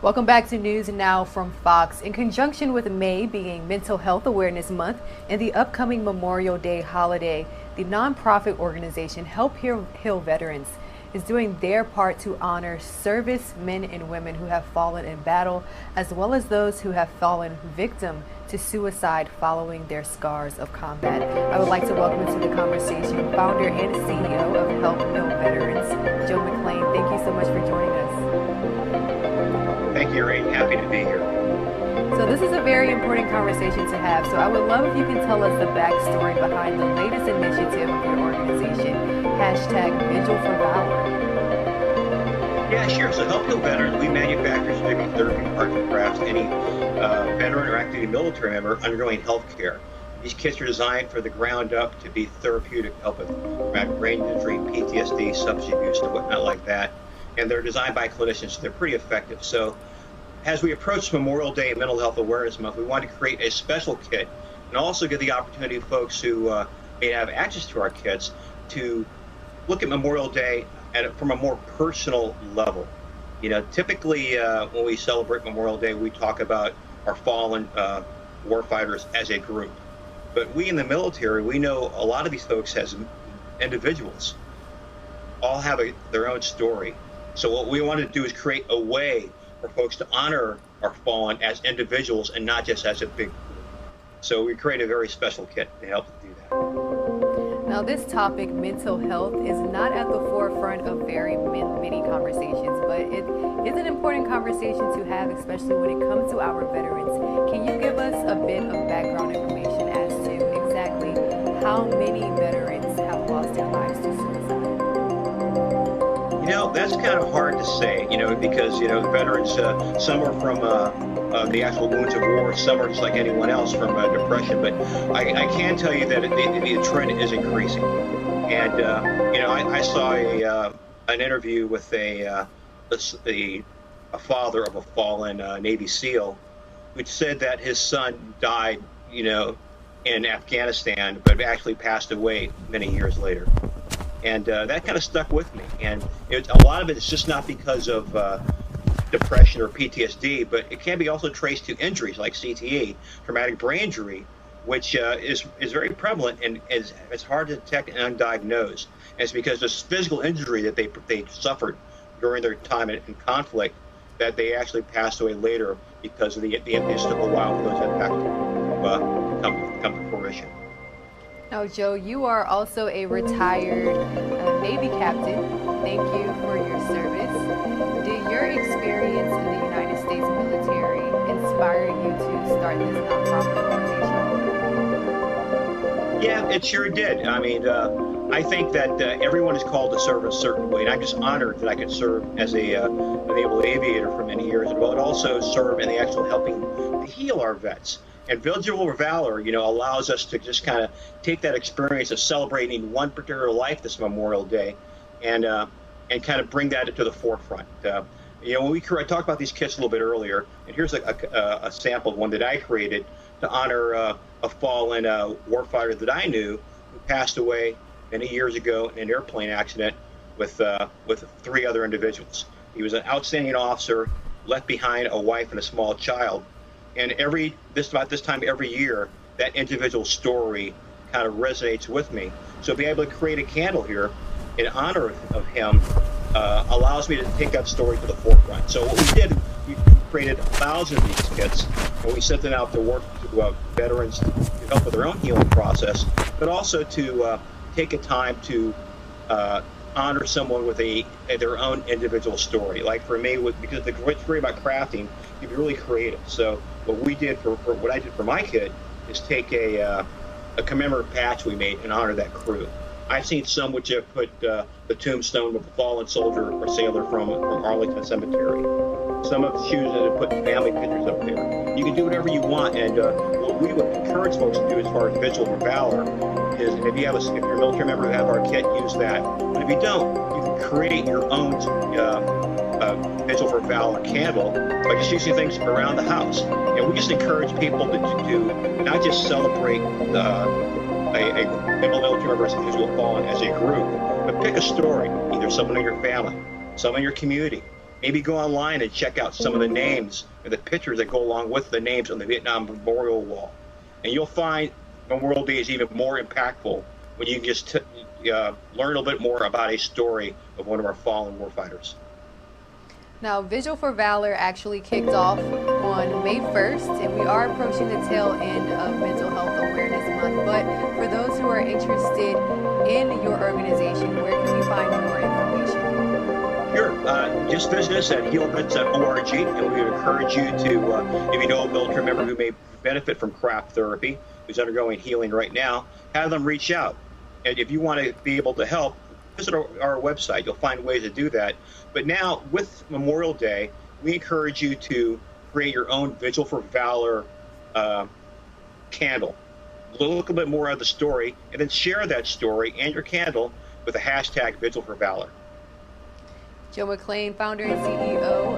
Welcome back to News Now from Fox. In conjunction with May being Mental Health Awareness Month and the upcoming Memorial Day holiday, the nonprofit organization Help Heal Veterans is doing their part to honor service men and women who have fallen in battle, as well as those who have fallen victim to suicide following their scars of combat. I would like to welcome into the conversation founder and CEO of Help Heal Veterans, Joe McLean. Thank you so much for joining us. Thank you, Ray. Happy to be here. So this is a very important conversation to have. So I would love if you can tell us the backstory behind the latest initiative of your organization, #Vigil for Valor. Yeah, sure. So Help Heal Veterans, we manufacture specific therapy parts and crafts to any veteran or active military member undergoing health care. These kits are designed for the ground up to be therapeutic, help with traumatic brain injury, PTSD, substance abuse, and whatnot like that. And they're designed by clinicians, so they're pretty effective. So as we approach Memorial Day and Mental Health Awareness Month, we want to create a special kit and also give the opportunity for folks who may have access to our kits to look at Memorial Day from a more personal level. You know, typically when we celebrate Memorial Day, we talk about our fallen warfighters as a group. But we in the military, we know a lot of these folks as individuals all have their own story. So what we want to do is create a way for folks to honor our fallen as individuals and not just as a big group. So we create a very special kit to help do that. Now this topic, mental health, is not at the forefront of very many conversations, but it is an important conversation to have, especially when it comes to our veterans. Can you give us a bit of background information as to exactly how many veterans have lost their lives to suicide? You know, that's kind of hard to say, because, the veterans, some are from the actual wounds of war, some are just like anyone else from depression, but I can tell you that the trend is increasing. And, I saw an interview with a father of a fallen Navy SEAL who said that his son died, in Afghanistan, but actually passed away many years later. And that kind of stuck with me. And a lot of it is just not because of depression or PTSD, but it can be also traced to injuries like CTE, traumatic brain injury, which is very prevalent and it's hard to detect and undiagnosed. And it's because this physical injury that they suffered during their time in conflict that they actually passed away later because of it just took a while for those impacts to come to fruition. Now, Joe, you are also a retired Navy captain. Thank you for your service. Did your experience in the United States military inspire you to start this nonprofit organization? Yeah, it sure did. I mean, I think that everyone is called to serve in a certain way, and I'm just honored that I could serve as a naval aviator for many years, but also serve in the actual helping to heal our vets. And Vigil for Valor, allows us to just kind of take that experience of celebrating one particular life this Memorial Day and kind of bring that to the forefront. When I talked about these kits a little bit earlier, and here's a sample of one that I created to honor a fallen warfighter that I knew who passed away many years ago in an airplane accident with 3 other individuals. He was an outstanding officer, left behind a wife and a small child. And about this time every year, that individual story kind of resonates with me. So being able to create a candle here in honor of him allows me to take that story to the forefront. So what we did, we created 1,000 of these kits, and we sent them out to work to veterans to help with their own healing process, but also to take a time to honor someone with their own individual story. Like for me, because the great story about crafting, you can be really creative. So what we did what I did for my kit is take a commemorative patch we made in honor of that crew. I've seen some which have put the tombstone of a fallen soldier or sailor from Arlington Cemetery. Some have chosen to put family pictures up there. You can do whatever you want, and what we would encourage folks to do as far as Vigil for Valor is, if you're a military member who have our kit, use that. But if you don't, you can create your own Vigil for Valor candle by just using things around the house. And we just encourage people to not just celebrate a military member who will fall as a group, but pick a story, either someone in your family, someone in your community, maybe go online and check out some of the names or the pictures that go along with the names on the Vietnam Memorial Wall. And you'll find Memorial Day is even more impactful when you just learn a little bit more about a story of one of our fallen warfighters. Now, Vigil for Valor actually kicked off on May 1st, and we are approaching the tail end of Mental Health Awareness Month. But for those who are interested in your organization, where can we find more information? Sure. Just visit us at healvets.org, and we would encourage you to, if you know a military member who may benefit from craft therapy, who's undergoing healing right now, have them reach out. And if you want to be able to help, visit our website. You'll find ways to do that. But now, with Memorial Day, we encourage you to create your own Vigil for Valor candle. Look a little bit more of the story, and then share that story and your candle with the hashtag Vigil for Valor. Joe McClain, founder and CEO